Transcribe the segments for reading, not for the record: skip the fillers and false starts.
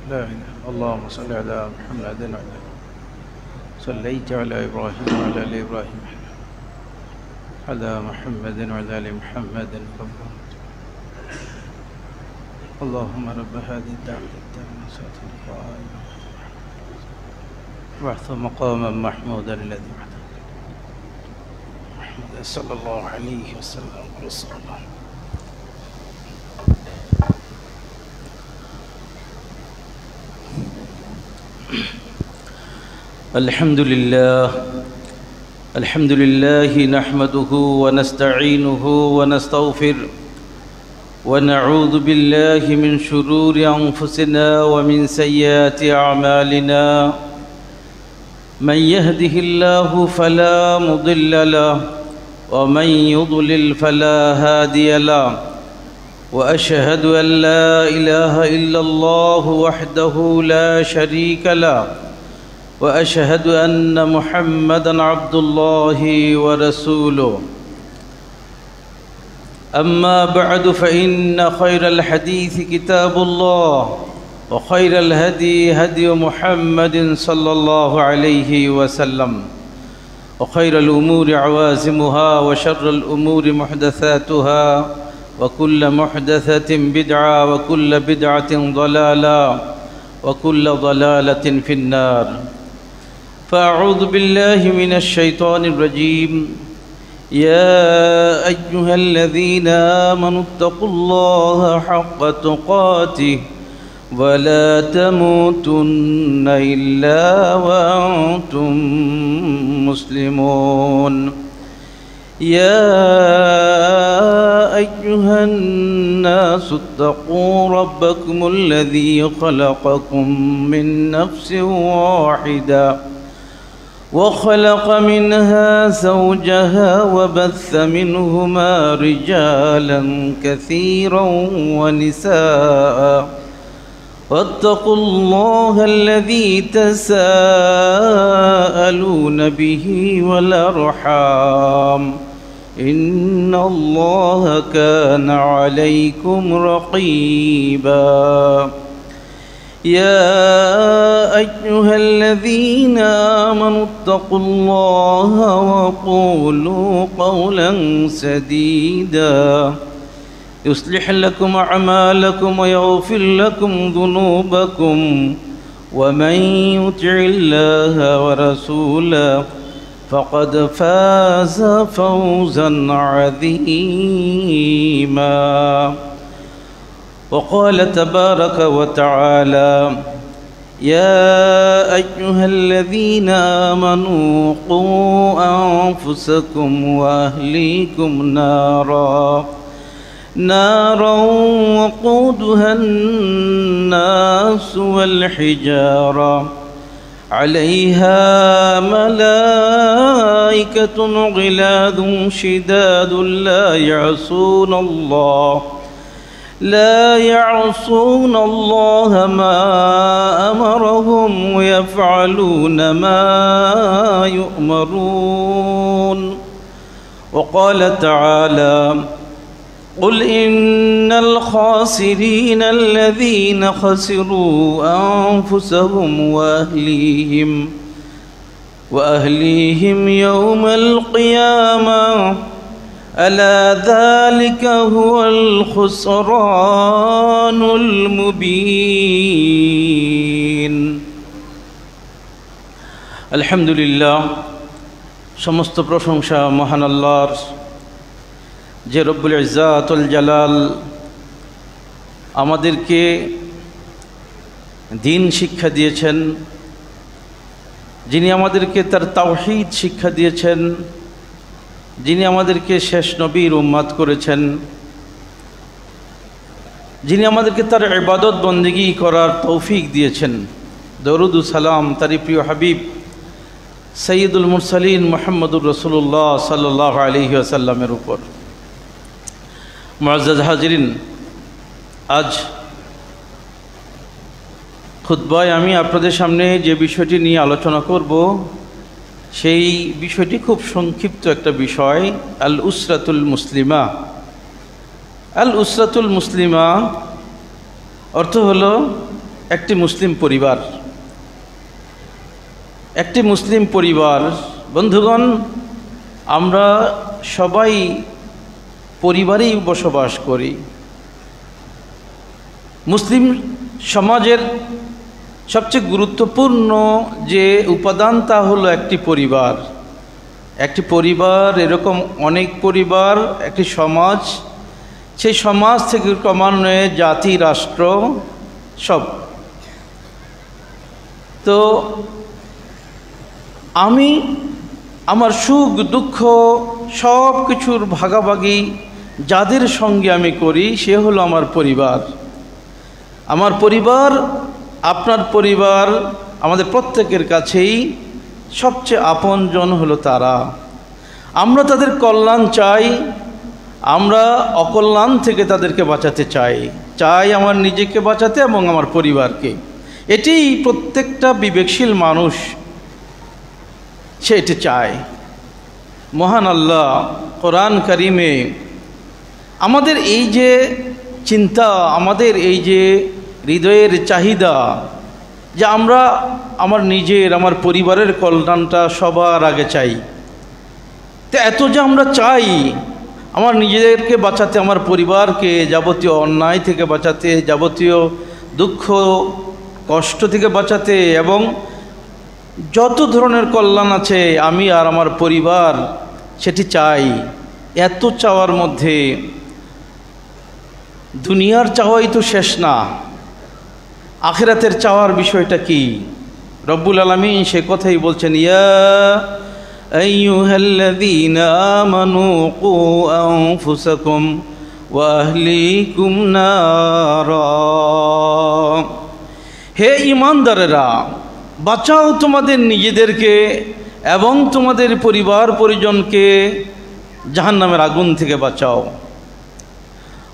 لا إله. اللهم صل على محمد وعلى صليت على إبراهيم وعلى آل إبراهيم على محمد وعلى آل محمد اللهم رب هذه الدعوة التامة والصلاة القائمة وابعث مقاما محمودا الذي وعده محمد صلى الله عليه وسلم رسول الله. الحمد لله نحمده ونستعينه ونستغفره ونعوذ بالله من شرور أنفسنا ومن سيئات أعمالنا من يهده الله فلا مضل له ومن يضلل فلا هادي له وأشهد أن لا إله إلا الله وحده لا شريك له وأشهد أن محمدًا عبد الله ورسوله. أما بعد فإن خير الحديث كتاب الله وخير الهدي هدي محمد صلى الله عليه وسلم وخير الأمور عوازمها وشر الأمور محدثاتها وكل محدثة بدعة وكل بدعة ضلالة وكل ضلالة في النار. فأعوذ بالله من الشيطان الرجيم. يا أيها الذين آمنوا اتقوا الله حق تقاته ولا تموتن إلا وأنتم مسلمون. يا أيها الناس اتقوا ربكم الذي خلقكم من نفس واحدة وخلق منها زوجها وبث منهما رجالا كثيرا ونساء واتقوا الله الذي تساءلون به والأرحام إن الله كان عليكم رقيبا. يا أيها الذين آمنوا اتقوا الله وقولوا قولا سديدا يصلح لكم أعمالكم ويغفر لكم ذنوبكم ومن يطع الله ورسوله فقد فاز فوزا عظيما. وقال تبارك وتعالى يا أيها الذين آمنوا قوا أنفسكم وأهليكم نارا وقودها الناس والحجارة عليها ملائكة غلاظ شداد لا يعصون الله ما أمرهم ويفعلون ما يؤمرون. وقال تعالى قل إن الخاسرين الذين خسروا أنفسهم وأهليهم يوم القيامة ألا ذلك هو الخسران المبين. الحمد لله সমস্ত প্রশংসা মহান আল্লাহর, যে রব্বুল ইজ্জাত ওয়াল জালাল আমাদেরকে দ্বীন শিক্ষা দিয়েছেন, যিনি আমাদেরকে তার তাওহীদ শিক্ষা দিয়েছেন, যিনি আমাদেরকে শেষ নবীর উম্মত করেছেন, যিনি আমাদেরকে তার ইবাদত বন্দেগী করার তৌফিক দিয়েছেন। দরুদ ও সালাম তারই প্রিয় হাবিব সৈয়দুল মুরসালিন মুহাম্মদুর রাসূলুল্লাহ সাল্লাল্লাহু আলাইহি ওয়াসাল্লামের উপর। মুআজ্জাজ হাজিরিন, আজ খুতবায় আমি আপনাদের সামনে যে বিষয়টি নিয়ে আলোচনা করব সেই বিষয়টি খুব সংক্ষিপ্ত একটা বিষয়, আল উসরাতুল মুসলিমা। আল উসরাতুল মুসলিমা অর্থ হলো একটি মুসলিম পরিবার, একটি মুসলিম পরিবার। বন্ধুগণ, আমরা সবাই পরিবারেই বসবাস করি। মুসলিম সমাজের সবচেয়ে গুরুত্বপূর্ণ যে উপাদান তা হলো একটি পরিবার। একটি পরিবার, এরকম অনেক পরিবার, একটি সমাজ, সেই সমাজ থেকে ক্রমান্বয়ে জাতি, রাষ্ট্র, সব। তো আমি আমার সুখ দুঃখ সব কিছুর ভাগাভাগি যাদের সঙ্গে আমি করি সে হলো আমার পরিবার। আমার পরিবার, আপনার পরিবার, আমাদের প্রত্যেকের কাছেই সবচেয়ে আপনজন হলো তারা। আমরা তাদের কল্যাণ চাই, আমরা অকল্যাণ থেকে তাদেরকে বাঁচাতে চাই আমার নিজেকে বাঁচাতে এবং আমার পরিবারকে। এটি প্রত্যেকটা বিবেকশীল মানুষ সে এটি চায়। মহান আল্লাহ কোরআন কারিমে আমাদের এই যে চিন্তা, আমাদের এই যে হৃদয়ের চাহিদা যে আমরা আমার নিজের, আমার পরিবারের কল্যাণটা সবার আগে চাই, তো এত যে আমরা চাই আমার নিজেদেরকে বাঁচাতে, আমার পরিবারকে যাবতীয় অন্যায় থেকে বাঁচাতে, যাবতীয় দুঃখ কষ্ট থেকে বাঁচাতে, এবং যত ধরনের কল্যাণ আছে আমি আর আমার পরিবার সেটি চাই। এত চাওয়ার মধ্যে দুনিয়ার চাওয়াই তো শেষ না, আখিরাতের চাওয়ার বিষয়টা কি? রব্বুল আলামিন সে কথাই বলছেন, ইয়া আইয়ুহাল্লাযীনা আমানু কু আনফুসাকুম ওয়া আহলিকুম নারা। হে ঈমানদারেরা, বাঁচাও তোমাদের নিজেদেরকে এবং তোমাদের পরিবার পরিজনকে জাহান্নামের আগুন থেকে বাঁচাও।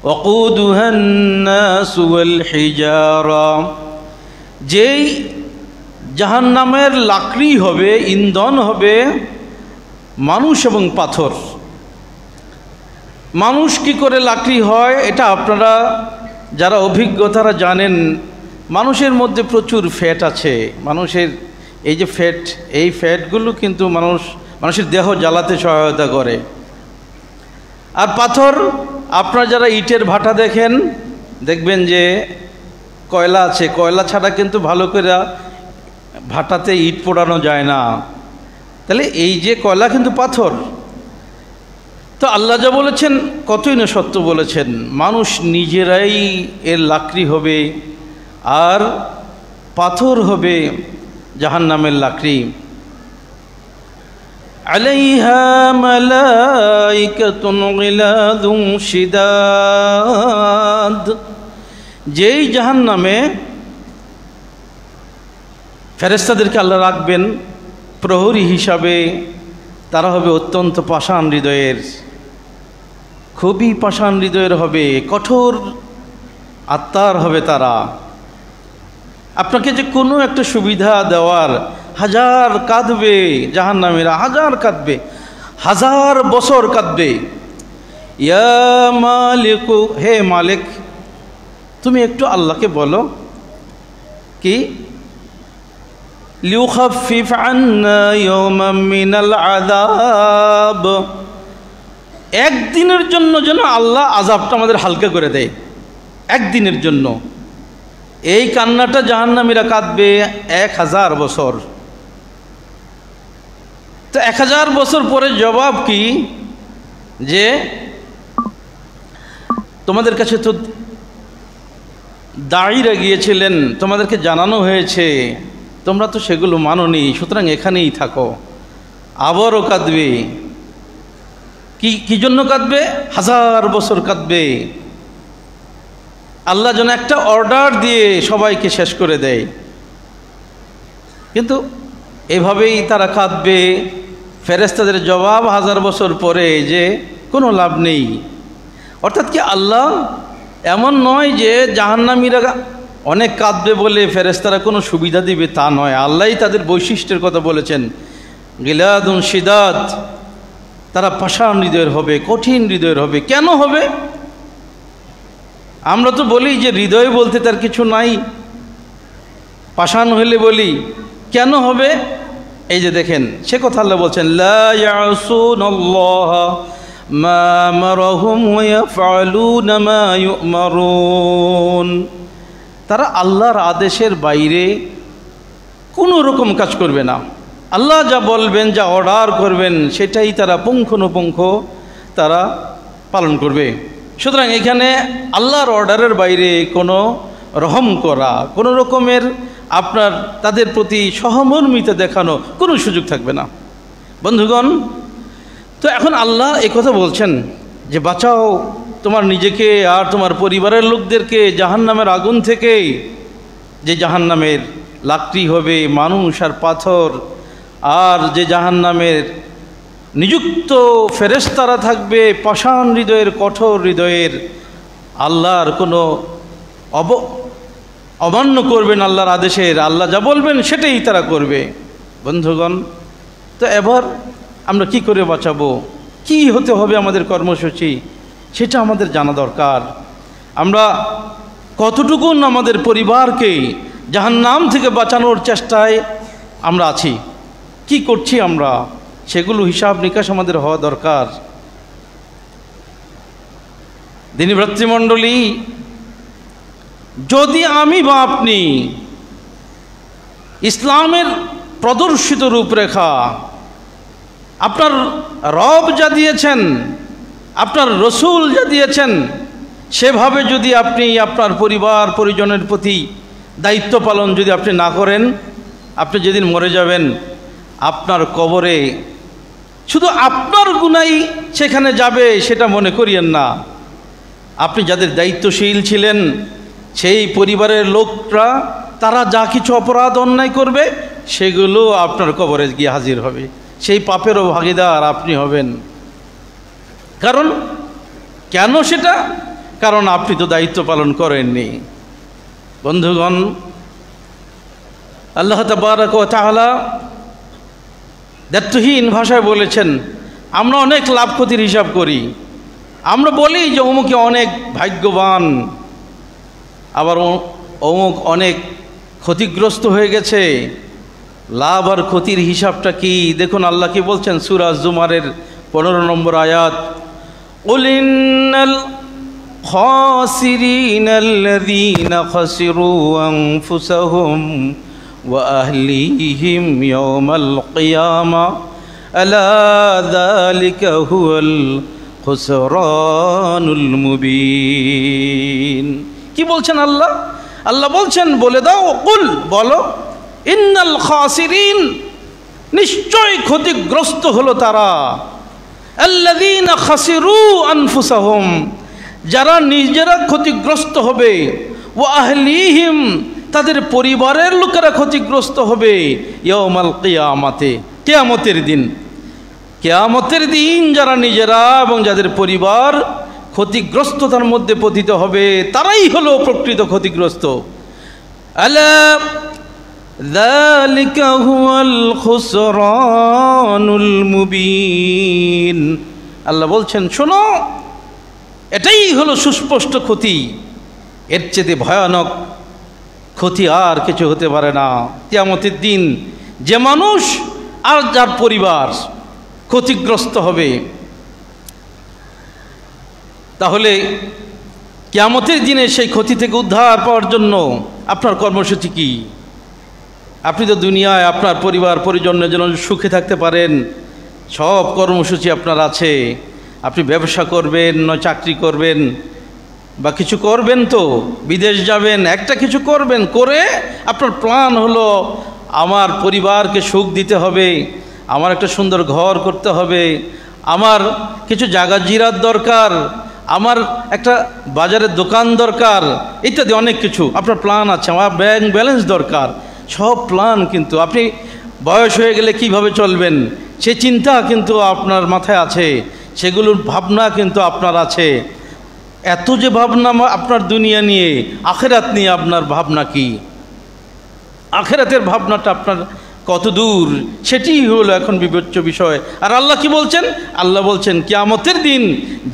ওয়াকুদুহান নাসু ওয়াল হিজারা, যেই জাহান্নামের লাকড়ি হবে, ইন্ধন হবে মানুষ এবং পাথর। মানুষ কি করে লাকড়ি হয় এটা আপনারা যারা অভিজ্ঞ তারা জানেন। মানুষের মধ্যে প্রচুর ফ্যাট আছে। মানুষের এই যে ফ্যাট, এই ফ্যাটগুলো কিন্তু মানুষের দেহ জ্বালাতে সহায়তা করে। আর পাথর, আপনারা যারা ইটের ভাটা দেখবেন যে কয়লা আছে, কয়লা ছাড়া কিন্তু ভালো করে ভাটাতে ইট পোড়ানো যায় না। তাহলে এই যে কয়লা কিন্তু পাথর। তো আল্লাহ যা বলেছেন কতই না সত্য বলেছেন, মানুষ নিজেরাই এর লাকড়ি হবে আর পাথর হবে জাহান্নামের লাকড়ি। আলাইহা মালাইকাতুন গিলাদুন শিদাদ, যেই জাহান্নামে ফেরেশতাদেরকে আল্লাহ রাখবেন প্রহরী হিসাবে, তারা হবে অত্যন্ত পাষাণ হৃদয়ের, খুবই পাষাণ হৃদয়ের হবে, কঠোর আত্মার হবে তারা। আপনাকে যে কোনো একটা সুবিধা দেওয়ার হাজার কাঁদবে জাহান্নামীরা, হাজার কাঁদবে, হাজার বছর কাঁদবে। ইয়া মালিক, হে মালিক, তুমি একটু আল্লাহকে বলো কি, লিউখাফিফ আন্না ইয়াওমান মিনাল আযাব, একদিনের জন্য যেন আল্লাহ আযাবটা আমাদের হালকা করে দেয়, একদিনের জন্য। এই কান্নাটা জাহান্নামীরা কাঁদবে 1000 বছর। তো 1000 বছর পরে জবাব কি, যে তোমাদের কাছে তো দায়ীরা গিয়েছিলেন, তোমাদেরকে জানানো হয়েছে, তোমরা তো সেগুলো মানোনি, সুতরাং এখানেই থাকো। আবারও কাঁদবে। কি জন্য কাঁদবে? 1000 বছর কাঁদবে। আল্লাহ যেন একটা অর্ডার দিয়ে সবাইকে শেষ করে দেয়। কিন্তু এভাবেই তারা কাঁদবে। ফেরেশতাদের জবাব 1000 বছর পরে যে কোনো লাভ নেই। অর্থাৎ কি, আল্লাহ এমন নয় যে জাহান্নামীরা অনেক কাঁদবে বলে ফেরেশতারা কোনো সুবিধা দিবে, তা নয়। আল্লাহই তাদের বৈশিষ্ট্যের কথা বলেছেন, গিলাদুন শিদাদ, তারা পাষাণ হৃদয়ের হবে, কঠিন হৃদয়ের হবে। কেন হবে? আমরা তো বলি যে হৃদয় বলতে তার কিছু নাই, পাষাণ হইলে বলি কেন হবে? এই যে দেখেন, সে কথা আল্লাহ বলছেন, লা ইয়াসুনাল্লাহা মা আমারহুম ওয়া ইয়াফআলুনা মা ইউমারুন। তারা আল্লাহর আদেশের বাইরে কোনো রকম কাজ করবে না। আল্লাহ যা বলবেন, যা অর্ডার করবেন, সেটাই তারা পুঙ্খানুপুঙ্খ তারা পালন করবে। সুতরাং এখানে আল্লাহর অর্ডারের বাইরে কোনো রহম করা, কোনো রকমের আপনার তাদের প্রতি সহমর্মিতা দেখানো কোনো সুযোগ থাকবে না। বন্ধুগণ, তো এখন আল্লাহ এই কথা বলছেন যে বাঁচাও তোমার নিজেকে আর তোমার পরিবারের লোকদেরকে জাহান্নামের আগুন থেকে, যে জাহান্নামের লাকড়ি হবে মানুষ আর পাথর, আর যে জাহান্নামের নিযুক্ত ফেরেশতারা থাকবে পাষাণ হৃদয়ের, কঠোর হৃদয়ের, আল্লাহর কোনো অমান্য করবেন আল্লাহর আদেশের, আল্লাহ যা বলবেন সেটাই তারা করবে। বন্ধুগণ, তো এবার আমরা কি করে বাঁচাবো, কি হতে হবে আমাদের কর্মসূচি, সেটা আমাদের জানা দরকার। আমরা কতটুকুন আমাদের পরিবারকে জাহান্নাম থেকে বাঁচানোর চেষ্টায় আমরা আছি, কি করছি আমরা, সেগুলো হিসাব নিকাশ আমাদের হওয়া দরকার। দিনী ভ্রাতৃমণ্ডলী, যদি আমি বা আপনি ইসলামের প্রদর্শিত রূপরেখা, আপনার রব যা দিয়েছেন, আপনার রসুল যা দিয়েছেন, সেভাবে যদি আপনি আপনার পরিবার পরিজনের প্রতি দায়িত্ব পালন যদি আপনি না করেন, আপনি যেদিন মরে যাবেন আপনার কবরে শুধু আপনার গুনাই সেখানে যাবে সেটা মনে করিয়েন না। আপনি যাদের দায়িত্বশীল ছিলেন সেই পরিবারের লোকরা, তারা যা কিছু অপরাধ অন্যায় করবে সেগুলো আপনার কবরে গিয়ে হাজির হবে, সেই পাপেরও ভাগীদার আপনি হবেন। কারণ কেন সেটা? কারণ আপনি তো দায়িত্ব পালন করেননি। বন্ধুগণ, আল্লাহ তাবারক ওয়া তাআলা দায়িত্বহীন ভাষায় বলেছেন, আমরা অনেক লাভ ক্ষতির হিসাব করি, আমরা বলি যে অমুকে অনেক ভাগ্যবান, আবার অমুক অনেক ক্ষতিগ্রস্ত হয়ে গেছে। লাভ আর ক্ষতির হিসাবটা কি? দেখুন আল্লাহ কি বলছেন সূরা জুমারের 15 নম্বর আয়াত, কুল ইন্নাল খাসিরিনাল্লাযীনা খাসিরু আনফুসাহুম ওয়া আহলিহিম ইয়াওমাল কিয়ামা আলা যালিকা হুয়াল খুসরানুল মুবিন। কি বলছেন আল্লাহ? আল্লাহ বলছেন বলে দাও, কুল বলো, ইন্নাল খাসিরিন, নিশ্চয় ক্ষতিগ্রস্ত হলো তারা, আল্লাযীনা খাসিরু আনফুসাহুম, যারা নিজেরা ক্ষতিগ্রস্ত হবে, ওয়া আহলিহিম, তাদের পরিবারের লোকেরা ক্ষতিগ্রস্ত হবে, ইয়াউমাল কিয়ামাতে, কিয়ামতের দিন। কিয়ামতের দিন যারা নিজেরা এবং যাদের পরিবার ক্ষতিগ্রস্ততার মধ্যে পতিত হবে, তারাই হলো প্রকৃত ক্ষতিগ্রস্ত। আলা যালিকা হুয়াল খুসরানুল মুবিন। আল্লাহ বলছেন শোনো, এটাই হলো সুস্পষ্ট ক্ষতি, এর চেয়ে ভয়ানক ক্ষতি আর কিছু হতে পারে না। কিয়ামতের দিন যে মানুষ আর যার পরিবার ক্ষতিগ্রস্ত হবে, তাহলে কিয়ামতের দিনে সেই ক্ষতি থেকে উদ্ধার পাওয়ার জন্য আপনার কর্মসূচি কি? আপনি তো দুনিয়ায় আপনার পরিবার পরিজনের জন্য সুখে থাকতে পারেন, সব কর্মসূচি আপনার আছে। আপনি ব্যবসা করবেন, না চাকরি করবেন, বা কিছু করবেন, তো বিদেশ যাবেন, একটা কিছু করবেন, করে আপনার প্ল্যান হলো আমার পরিবারকে সুখ দিতে হবে, আমার একটা সুন্দর ঘর করতে হবে, আমার কিছু জায়গা জিরাত দরকার, আমার একটা বাজারের দোকান দরকার, ইত্যাদি অনেক কিছু আপনার প্ল্যান আছে, আমার ব্যাংক ব্যালেন্স দরকার, সব প্ল্যান। কিন্তু আপনি বয়স হয়ে গেলে কিভাবে চলবেন সে চিন্তা কিন্তু আপনার মাথায় আছে, সেগুলোর ভাবনা কিন্তু আপনার আছে। এত যে ভাবনা আপনার দুনিয়া নিয়ে, আখেরাত নিয়ে আপনার ভাবনা কি? আখেরাতের ভাবনাটা আপনার কত দূর, সেটি হলো এখন বিবেচ্য বিষয়। আর আল্লাহ কি বলছেন? আল্লাহ বলছেন কিয়ামতের দিন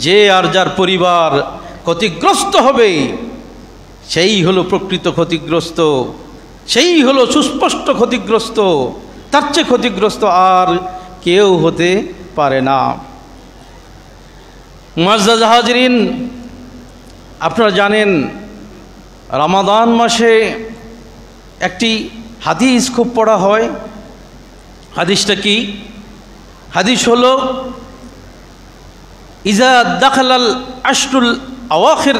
যে আর যার পরিবার ক্ষতিগ্রস্ত হবে, সেই হলো প্রকৃত ক্ষতিগ্রস্ত, সেই হলো সুস্পষ্ট ক্ষতিগ্রস্ত, তার চেয়ে ক্ষতিগ্রস্ত আর কেউ হতে পারে না। মুআজ্জাজ হাজিরিন, আপনারা জানেন রমাদান মাসে একটি হাদিস খুব পড়া হয়। হাদিসটা কি? হাদিস হলো ইজা দাখালাল আশরুল আওয়াখির,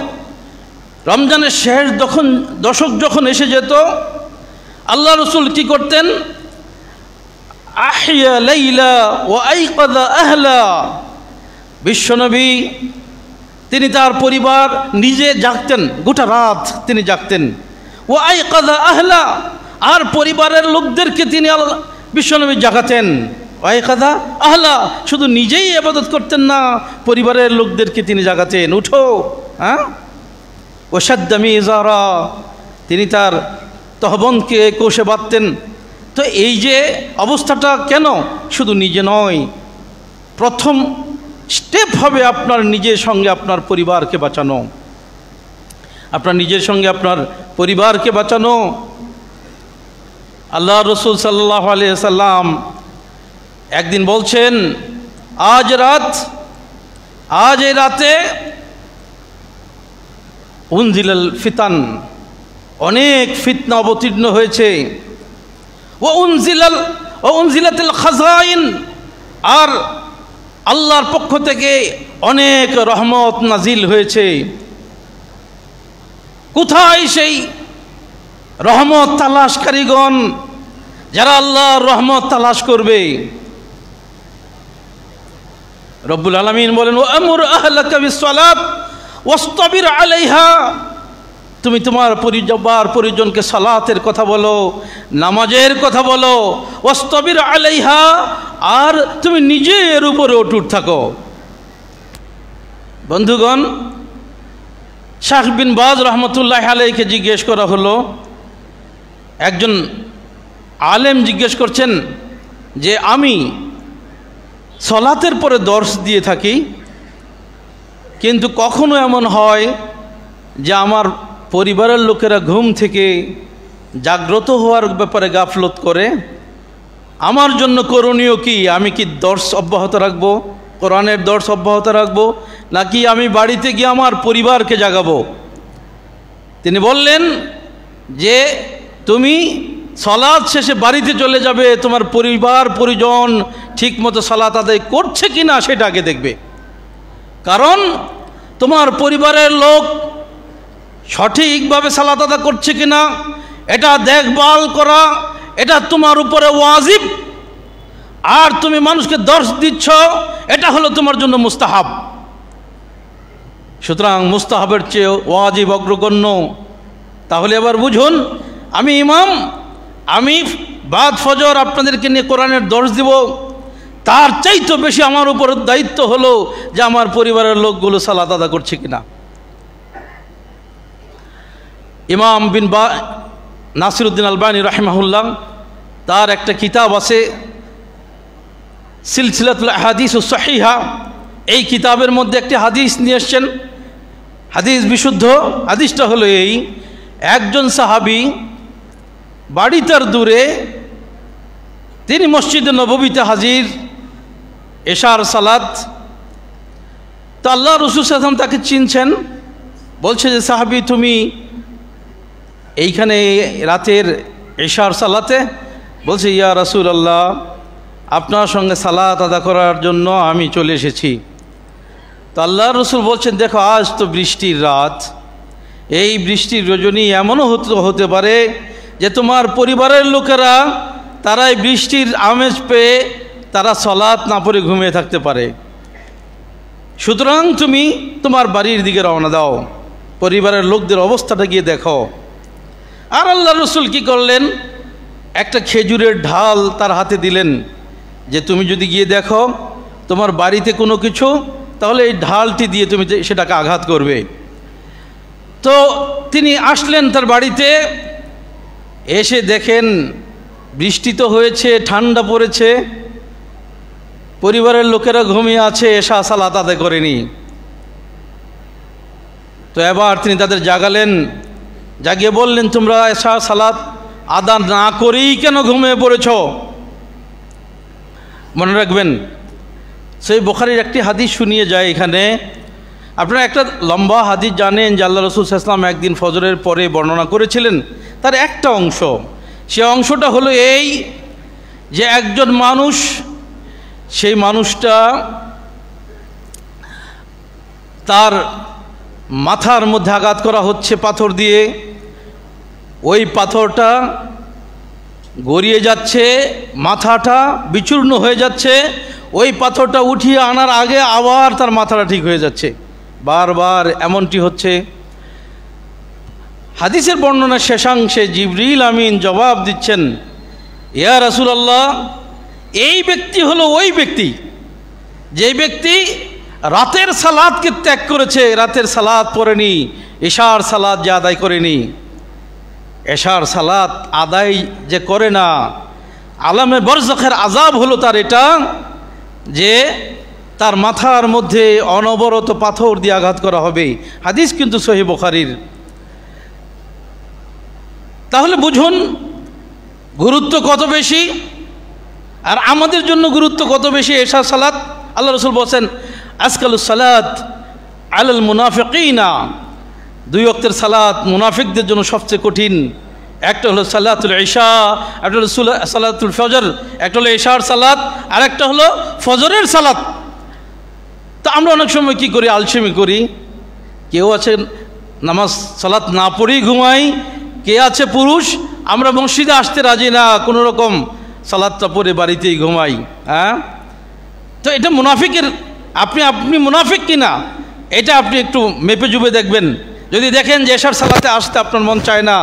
রমজানের শেষ দশক যখন এসে যেত, আল্লাহ রসুল কি করতেন? আহিয়া লাইলা ওয়া আইকাযা আহলা, বিশ্বনবী তিনি তার পরিবার নিজে জাগতেন, গোটা রাত তিনি জাগতেন। ওয়া আইকাযা আহলা, আর পরিবারের লোকদেরকে তিনি বিশ্বনবী জাগাতেন। ওয়াইকাযা আহলা, শুধু নিজেই ইবাদত করতেন না, পরিবারের লোকদেরকে তিনি জাগাতেন, উঠো। হ্যাঁ, ওয়াশাদ্দা মিজারা, তিনি তার তহবন্দকে কোষে বাঁধতেন। তো এই যে অবস্থাটা কেন? শুধু নিজে নয়, প্রথম স্টেপ হবে আপনার নিজের সঙ্গে আপনার পরিবারকে বাঁচানো, আপনার নিজের সঙ্গে আপনার পরিবারকে বাঁচানো। আল্লাহ রসুল সাল্লাল্লাহু আলাইহি সাল্লাম একদিন বলছেন, আজ এই রাতে উনজিলাল ফিতান, অনেক ফিতনা অবতীর্ণ হয়েছে। ও উনজিলাতিল খাজাইন, আর আল্লাহর পক্ষ থেকে অনেক রহমত নাজিল হয়েছে। কোথায় সেই রহমত তালাশকারীগণ, যারা আল্লাহর রহমত তালাশ করবে? রব্বুল আলামিন বলেন, ওয়ামুর আহলাকা বিসসালাত ওয়াসতাবির আলাইহা, তুমি তোমার পরিজনকে সালাতের কথা বলো, নামাজের কথা বলো। ওয়াসতাবির আলাইহা, আর তুমি নিজের উপরে অটুট থাকো। বন্ধুগণ, শাহ বিন বাজ রহমতুল্লাহ আলাইহিকে জিজ্ঞেস করা হলো, একজন আলেম জিজ্ঞেস করছেন যে আমি সলাতের পরে দর্শ দিয়ে থাকি, কিন্তু কখনো এমন হয় যে আমার পরিবারের লোকেরা ঘুম থেকে জাগ্রত হওয়ার ব্যাপারে গাফলত করে, আমার জন্য করণীয় কি? আমি কি দর্শ অব্যাহত রাখবো, কোরআনের দর্শ অব্যাহত রাখবো, নাকি আমি বাড়িতে গিয়ে আমার পরিবারকে জাগাবো? তিনি বললেন যে তুমি সালাত শেষে বাড়িতে চলে যাবে, তোমার পরিজন ঠিক মতো সালাত আদায় করছে কি না সেটা আগে দেখবে। কারণ তোমার পরিবারের লোক সঠিকভাবে সালাত আদায় করছে কি না এটা দেখভাল করা, এটা তোমার উপরে ওয়াজিব। আর তুমি মানুষকে দর্শ দিচ্ছ, এটা হলো তোমার জন্য মুস্তাহাব। সুতরাং মুস্তাহাবের চেয়ে ওয়াজিব অগ্রগণ্য। তাহলে এবার বুঝুন, আমি ইমাম, আমি বাদ ফজর আপনাদেরকে নিয়ে কোরআনের দর্শ দিব, তার চাইতে বেশি আমার উপর দায়িত্ব হলো যে আমার পরিবারের লোকগুলো সালাত আদা করছে কিনা। ইমাম বিন নাসিরউদ্দিন আলবানী রাহিমাহুল্লাহ, তার একটা কিতাব আছে সিলসিলাতুল আহাদিসুস সহিহা, এই কিতাবের মধ্যে একটি হাদিস নিয়ে এসছেন, হাদিস বিশুদ্ধ। হাদিসটা হলো এই, একজন সাহাবী বাড়ি তার দূরে, তিনি মসজিদে নববীতে হাজির, এশার সালাত। তো আল্লাহ রাসূল সাল্লাল্লাহু আলাইহি ওয়াসাল্লাম তাকে চিনছেন, বলছে যে সাহাবী তুমি এইখানে রাতের এশার সালাতে? বলছে, ইয়া রাসূলুল্লাহ, আপনার সঙ্গে সালাত আদা করার জন্য আমি চলে এসেছি। তো আল্লাহ রাসূল বলছেন, দেখো আজ তো বৃষ্টির রাত, এই বৃষ্টির রজনী এমনও হতে পারে যে তোমার পরিবারের লোকেরা তারা এই বৃষ্টির আমেজ পেয়ে তারা সালাত না পড়ে ঘুমিয়ে থাকতে পারে। সুতরাং তুমি তোমার বাড়ির দিকে রওনা দাও, পরিবারের লোকদের অবস্থাটা গিয়ে দেখো। আর আল্লাহ রসুল কি করলেন? একটা খেজুরের ঢাল তার হাতে দিলেন যে তুমি যদি গিয়ে দেখো তোমার বাড়িতে কোনো কিছু, তাহলে এই ঢালটি দিয়ে তুমি সেটাকে আঘাত করবে। তো তিনি আসলেন তার বাড়িতে, এসে দেখেন বৃষ্টি তো হয়েছে, ঠান্ডা পড়েছে, পরিবারের লোকেরা ঘুমিয়ে আছে, এশা সালাত আদায় করেনি। তো এবার তিনি তাদের জাগালেন, জাগিয়ে বললেন, তোমরা এশা সালাত আদা না করেই কেন ঘুমিয়ে পড়েছ? মনে রাখবেন, সেই বুখারীর একটি হাদিস শুনিয়ে যায় এখানে। আপনারা একটা লম্বা হাদিস জানেন যে আল্লাহ রাসূল সাল্লাল্লাহু আলাইহি ওয়াসাল্লাম একদিন ফজরের পরে বর্ণনা করেছিলেন। তার একটা অংশ, সে অংশটা হলো এই যে একজন মানুষ, সেই মানুষটা তার মাথার মধ্যে আঘাত করা হচ্ছে পাথর দিয়ে, ওই পাথরটা গড়িয়ে যাচ্ছে, মাথাটা বিচূর্ণ হয়ে যাচ্ছে, ওই পাথরটা উঠিয়ে আনার আগে আবার তার মাথাটা ঠিক হয়ে যাচ্ছে, বারবার এমনটি হচ্ছে। হাদিসের বর্ণনা শেষাংশে জিবরিল আমিন জবাব দিচ্ছেন, ইয়া রাসূলুল্লাহ, এই ব্যক্তি হলো ওই ব্যক্তি যে ব্যক্তি রাতের সালাতকে ত্যাগ করেছে, রাতের সালাত পড়েনি, এশার সালাত যে আদায় করেনি, এশার সালাত আদায় যে করে না, আলামে বরজখের আযাব হলো তার এটা যে তার মাথার মধ্যে অনবরত পাথর দিয়ে আঘাত করা হবে। হাদিস কিন্তু সহিহ বুখারীর। তাহলে বুঝুন গুরুত্ব কত বেশি, আর আমাদের জন্য গুরুত্ব কত বেশি এশার সালাত। আল্লাহ রাসূল বলেন, আসকালুস সালাত আলাল মুনাফিকিনা, দুই ওয়াক্তের সালাত মুনাফিকদের জন্য সবচেয়ে কঠিন। একটা হলো সালাতুল ইশা, একটা হলো সালাতুল ফজর, একটা হলো ইশার সালাত, আর একটা হলো ফজরের সালাত। তো আমরা অনেক সময় কি করি, আলসেমি করি। কেউ আছে নামাজ সালাত না পড়েই ঘুমাই, কে আছে পুরুষ আমরা মসজিদে আসতে রাজি না, কোনো রকম সালাতটা পড়ে বাড়িতেই ঘুমাই। হ্যাঁ, তো এটা মুনাফিকের, আপনি মুনাফিক কিনা এটা আপনি একটু মেপে জুবে দেখবেন। যদি দেখেন যে এশার সালাতে আসতে আপনার মন চায় না,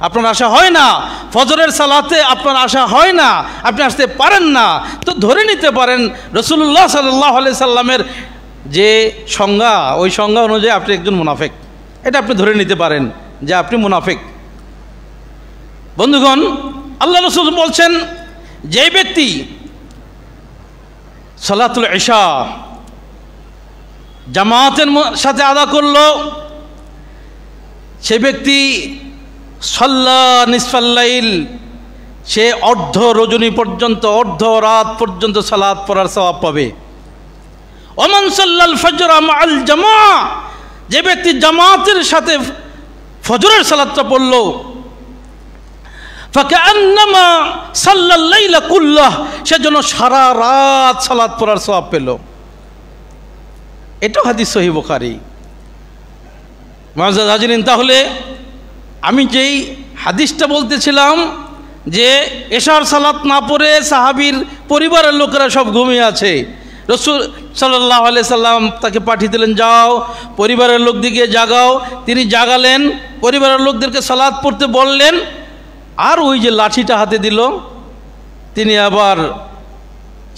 আপনার আশা হয় না, ফজরের সালাতে আপনার আশা হয় না, আপনি আসতে পারেন না, তো ধরে নিতে পারেন রাসূলুল্লাহ সাল্লাল্লাহু আলাইহি সাল্লামের যে সংজ্ঞা, ওই সংজ্ঞা অনুযায়ী আপনি একজন মুনাফিক। এটা আপনি ধরে নিতে পারেন যে আপনি মুনাফিক। বন্ধুগণ, আল্লাহ রাসূল বলছেন, যে ব্যক্তি সালাতুল ইশা জামাতের সাথে আদা করলো, সে ব্যক্তি সাল্লা নিসফাল্লাইল, সে অর্ধ রজনী পর্যন্ত, অর্ধ রাত পর্যন্ত সালাত পড়ার সওয়াব পাবে। ওমান সাল্লাল ফজর মাআল জামা, যে ব্যক্তি জামাতের সাথে ফজরের সালাতটা পড়লো, ফাকান্নামা সাল্লাল লাইলা কুল্লাহ, সেজন্য সারা রাত সালাত পড়ার সওয়াব পেল। এটা হাদিস সহিহ বুখারী। মুআজ্জাজ হাজিরিন, তাহলে আমি যেই হাদিসটা বলতেছিলাম যে এশার সালাত না পড়ে সাহাবীর পরিবারের লোকেরা সব ঘুমিয়ে আছে, রাসূল সাল্লাল্লাহু আলাইহি সাল্লাম তাকে পাঠিয়ে দিলেন, যাও পরিবারের লোকদিকে জাগাও। তিনি জাগালেন, পরিবারের লোকদেরকে সালাত পড়তে বললেন, আর ওই যে লাঠিটা হাতে দিল, তিনি আবার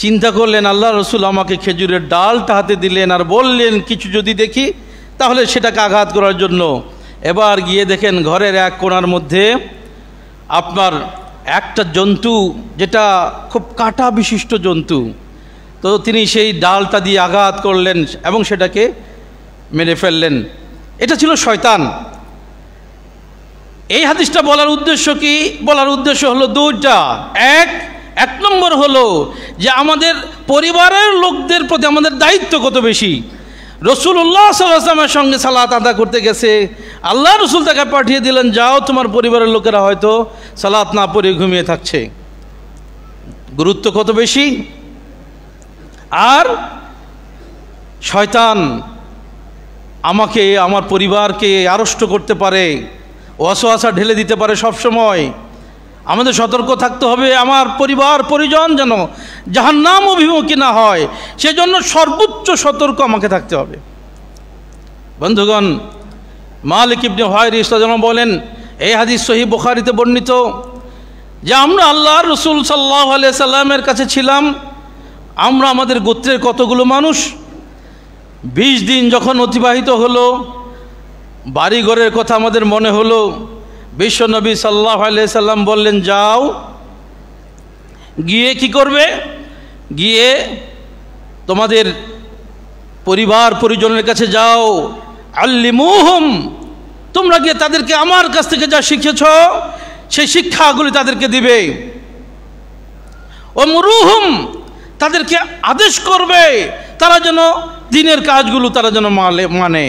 চিন্তা করলেন, আল্লাহ রাসূল আমাকে খেজুরের ডালটা হাতে দিলেন আর বললেন কিছু যদি দেখি তাহলে সেটাকে আঘাত করার জন্য। এবার গিয়ে দেখেন ঘরের এক কোণার মধ্যে আপনার একটা জন্তু, যেটা খুব কাঁটা বিশিষ্ট জন্তু, তো তিনি সেই ডালটা দিয়ে আঘাত করলেন এবং সেটাকে মেরে ফেললেন। এটা ছিল শয়তান। এই হাদিসটা বলার উদ্দেশ্য কি? বলার উদ্দেশ্য হলো দুইটা। এক নম্বর হলো যে আমাদের পরিবারের লোকদের প্রতি আমাদের দায়িত্ব কত বেশি। রাসূলুল্লাহ সাল্লাল্লাহু আলাইহি ওয়াসাল্লামের সঙ্গে সালাত আদা করতে গেছে, আল্লাহ রাসূল তাকে পাঠিয়ে দিলেন, যাও তোমার পরিবারের লোকেরা হয়তো সালাত না পড়ে ঘুমিয়ে থাকছে। গুরুত্ব কত বেশি। আর শয়তান আমাকে, আমার পরিবারকে আড়ষ্ট করতে পারে, ওয়াসওয়াসা ঢেলে দিতে পারে সব সময়। আমাদের সতর্ক থাকতে হবে, আমার পরিবার পরিজন যেন জাহান্নাম অভিমুখী না হয়, সেজন্য সর্বোচ্চ সতর্ক আমাকে থাকতে হবে। বন্ধুগণ, মালিক ইবনে হুয়াইরিস রাদিয়াল্লাহু বলেন, এই হাদিস সহিহ বুখারীতে বর্ণিত, যে আমরা আল্লাহর রাসূল সাল্লাল্লাহু আলাইহি সাল্লামের কাছে ছিলাম, আমরা আমাদের গোত্রের কতগুলো মানুষ, 20 দিন যখন অতিবাহিত হলো, বাড়িঘরের কথা আমাদের মনে হলো। বিশ্বনবী সাল্লাল্লাহু আলাইহি সাল্লাম বললেন, যাও গিয়ে কি করবে, গিয়ে তোমাদের পরিবার পরিজনের কাছে যাও, আল্লিমুহুম, তোমরা গিয়ে তাদেরকে আমার কাছ থেকে যা শিখেছ সেই শিক্ষাগুলি তাদেরকে দিবে। ওমরুহুম, তাদেরকে আদেশ করবে তারা যেন দ্বীনের কাজগুলো তারা যেন মানে।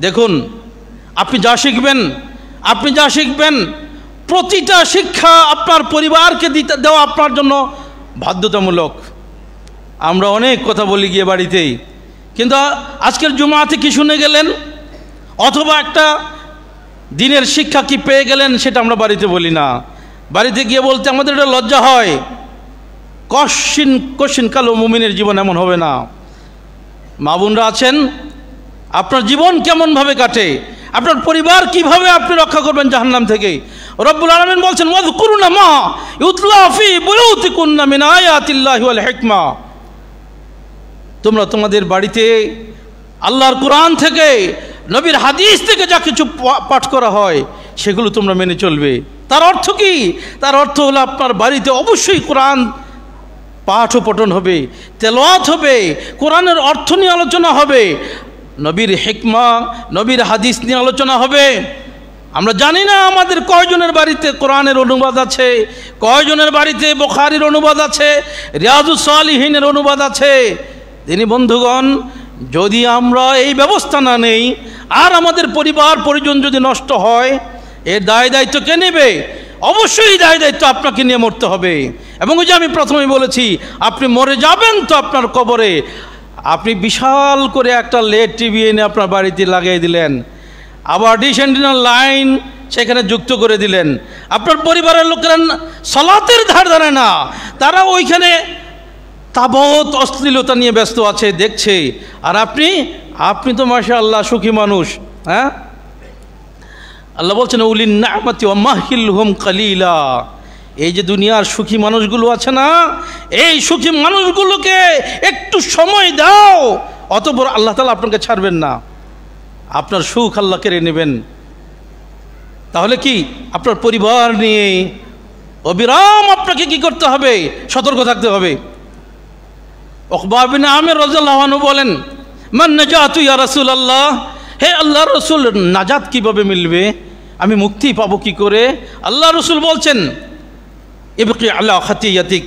দেখুন, আপনি যা শিখবেন প্রতিটা শিক্ষা আপনার পরিবারকে দেওয়া আপনার জন্য বাধ্যতামূলক। আমরা অনেক কথা বলি গিয়ে বাড়িতেই, কিন্তু আজকের জুমাতে কি শুনে গেলেন অথবা একটা দ্বীনের শিক্ষা কি পেয়ে গেলেন সেটা আমরা বাড়িতে বলি না। বাড়িতে গিয়ে বলতে আমাদের এটা লজ্জা হয়। কশিন কালো মুমিনের জীবন এমন হবে না। মা বোনরা আছেন, আপনার জীবন কেমনভাবে কাটে, আপনার পরিবার কিভাবে আপনি রক্ষা করবেন জাহান্নাম থেকে। রব্বুল আলামিন বলছেন ওয়াযকুরুনা মা ইউতলা ফি বুয়ুতিকুন্না মিন আয়াতিল্লাহি ওয়াল হিকমা, তোমরা তোমাদের বাড়িতে আল্লাহর কোরআন থেকে নবীর হাদিস থেকে যা কিছু পাঠ করা হয় সেগুলো তোমরা মেনে চলবে। তার অর্থ কি? তার অর্থ হলো আপনার বাড়িতে অবশ্যই কোরআন পাঠ ও পঠন হবে, তেলাওয়াত হবে, কোরআনের অর্থ নিয়ে আলোচনা হবে, নবীর হিকমা নবীর হাদিস নিয়ে আলোচনা হবে। আমরা জানি না আমাদের কয়জনের বাড়িতে কোরআনের অনুবাদ আছে, কয়জনের বাড়িতে বুখারীর অনুবাদ আছে, রিয়াজুস সালিহিনের অনুবাদ আছে। তিনি বন্ধুগণ, যদি আমরা এই ব্যবস্থা না নেই আর আমাদের পরিবার পরিজন যদি নষ্ট হয়, এর দায় দায়িত্ব কে নেবে? অবশ্যই দায় দায়িত্ব আপনাকে নিয়ে মরতে হবে। এবং ওই যে আমি প্রথমেই বলেছি, আপনি মরে যাবেন তো আপনার কবরে আপনি বিশাল করে একটা লেড টিভি এনে আপনার বাড়িতে লাগিয়ে দিলেন, আবার ডিশ অ্যান্টেনার লাইন সেখানে যুক্ত করে দিলেন। আপনার পরিবারের লোকেরা সালাতের ধার ধারে না, তারা ওইখানে তাবৎ অশ্লীলতা নিয়ে ব্যস্ত আছে, দেখছে। আর আপনি তো মাশাআল্লাহ সুখী মানুষ। হ্যাঁ, আল্লাহ বলছেন উলিন নি'মাতি ওয়া মাহিলহুম কালিলা। এই যে দুনিয়ার সুখী মানুষগুলো আছে না, এই সুখী মানুষগুলোকে একটু সময় দাও, অতঃপর আল্লাহ তাআলা আপনাকে ছাড়বেন না, আপনার সুখ আল্লাহ কেড়ে নেবেন। তাহলে কি আপনার পরিবার নিয়ে অবিরাম আপনাকে কি করতে হবে? সতর্ক থাকতে হবে। উকবা বিন আমির রাদিয়াল্লাহু আনহু বলেন, মান নাজাতু ইয়া রাসূলুল্লাহ, হে আল্লাহর রাসূল, নাজাত কিভাবে মিলবে, আমি মুক্তি পাবো কি করে? আল্লাহ রাসূল বলছেন, ইবকি আলা খাতিয়াতিক,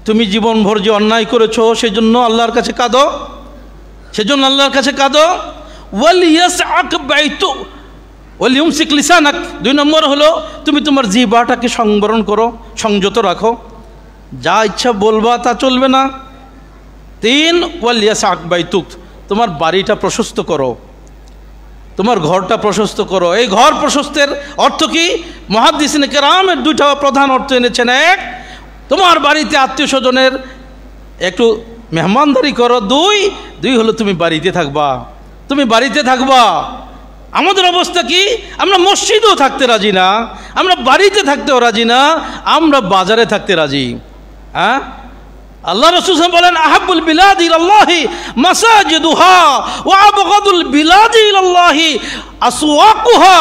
তুমি জীবনভর যে অন্যায় করেছো সেজন্য আল্লাহর কাছে কাঁদো, সেজন্য আল্লাহর কাছে কাঁদো। ওয়ালিয়াসআক বাইতু ওয়ালিউমসিক লিসানাক, 2 নম্বর হলো তুমি তোমার জিহ্বাটাকে সংবরণ করো, সংযত রাখো, যা ইচ্ছা বলবা তা চলবে না। 3 ওয়ালিয়াসআক বাইতুক, তোমার বাড়িটা প্রশস্ত করো, তোমার ঘরটা প্রশস্ত করো। এই ঘর প্রশস্তের অর্থ কি? মুহাদ্দিসিনে কেরামের 2টা প্রধান অর্থ এনেছেন। 1, তোমার বাড়িতে আত্মীয় স্বজনের একটু মেহমানদারি করো। 2 হলো তুমি বাড়িতে থাকবা, তুমি বাড়িতে থাকবা। আমাদের অবস্থা কি? আমরা মসজিদেও থাকতে রাজি না, আমরা বাড়িতে থাকতেও রাজি না, আমরা বাজারে থাকতে রাজি। হ্যাঁ, আল্লাহ রাসূল বলেন আহাব্বুল বিলাদি ইলাল্লাহি মাসাজিদুহা ওয়া আবগাদুল বিলাদি ইলাল্লাহি আসওয়াকুহা,